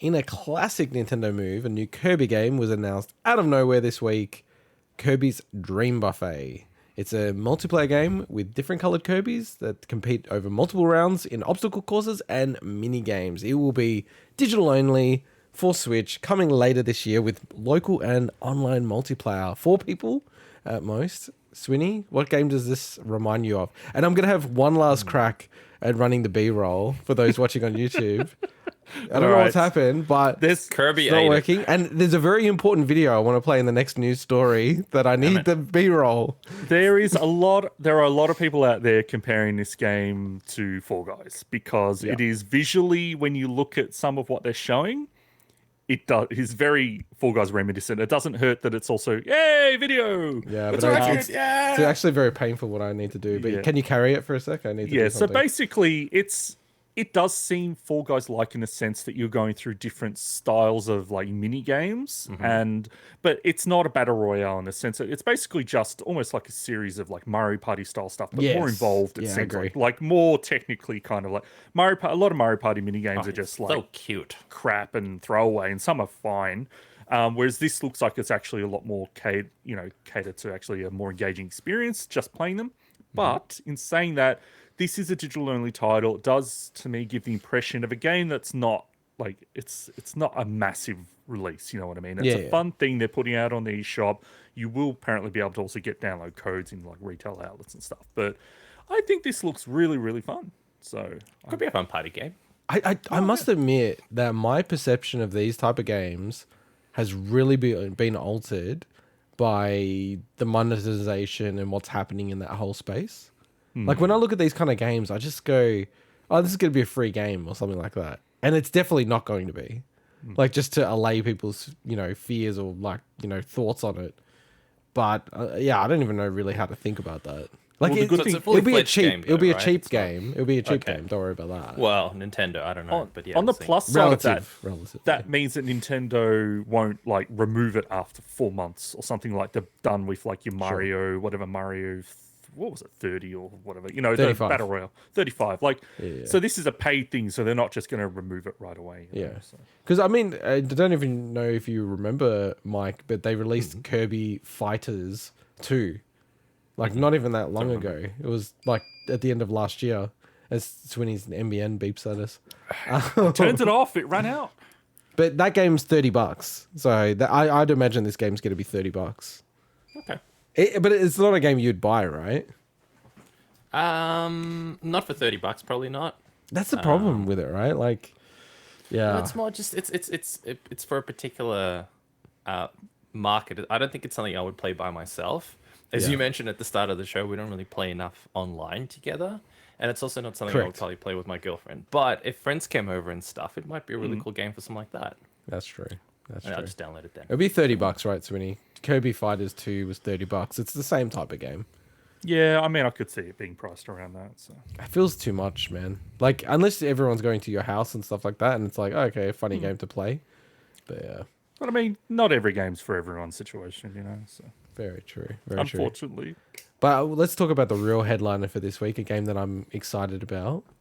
in a classic Nintendo move, a new Kirby game was announced out of nowhere this week. Kirby's Dream Buffet. It's a multiplayer game with different colored Kirbys that compete over multiple rounds in obstacle courses and mini games. It will be digital only for Switch, coming later this year with local and online multiplayer. 4 people at most. Swinny, what game does this remind you of? And I'm going to have one last crack at running the B-roll for those watching on YouTube. I don't know what's happened, but This Kirby it's not ate working. And there's a very important video I want to play in the next news story that I need the B-roll. there are a lot of people out there comparing this game to Fall Guys because it is visually, when you look at some of what they're showing, it is very Fall Guys reminiscent. It doesn't hurt that it's also yay video. Yeah, it's but it's actually very painful what I need to do. But can you carry it for a sec? I need to do so something. basically it does seem Fall Guys like in a sense that you're going through different styles of like mini games, but it's not a battle royale in the sense that it's basically just almost like a series of like Mario Party style stuff, but more involved. It seems like more technically kind of like a lot of Mario Party mini games are just like so cute crap and throwaway, and some are fine. Whereas this looks like it's actually a lot more catered to actually a more engaging experience just playing them. But in saying that, this is a digital-only title. It does, to me, give the impression of a game that's not like it's not a massive release. You know what I mean? It's a fun thing they're putting out on the eShop. You will apparently be able to also get download codes in like retail outlets and stuff. But I think this looks really, really fun. So could be a fun party game. I must admit that my perception of these type of games has really been altered by the monetization and what's happening in that whole space. Like when I look at these kind of games, I just go, oh, this is going to be a free game or something like that. And it's definitely not going to be. Like just to allay people's, fears or like, thoughts on it. But I don't even know really how to think about that. Like it'll be a cheap game. It'll be a cheap game. Don't worry about that. Well, Nintendo, I don't know, but yeah. On the plus side of that, relative, that means that Nintendo won't like remove it after 4 months or something like they've done with like your Mario, whatever Mario. What was it, 30 or whatever? 35. The Battle Royale, 35. So this is a paid thing, so they're not just going to remove it right away. Because I mean, I don't even know if you remember, Mike, but they released Kirby Fighters 2, like not even that long ago. It was like at the end of last year, as Swinny's NBN beeps at us. Turns it off. It ran out. But that game's $30, so I'd imagine this game's going to be $30. Okay. But it's not a game you'd buy, right? Not for $30, probably not. That's the problem with it, right? Like, yeah, no, it's more just it's for a particular market. I don't think it's something I would play by myself. As you mentioned at the start of the show, we don't really play enough online together, and it's also not something I would probably play with my girlfriend. But if friends came over and stuff, it might be a really cool game for something like that. That's true. I'll just download it then. It'll be $30, right, Swinny? Kirby Fighters 2 was $30. It's the same type of game. Yeah, I mean, I could see it being priced around that. So it feels too much, man. Like, unless everyone's going to your house and stuff like that, and it's like, okay, a funny game to play. But yeah. But I mean, not every game's for everyone's situation, So very true. Unfortunately. But let's talk about the real headliner for this week, a game that I'm excited about.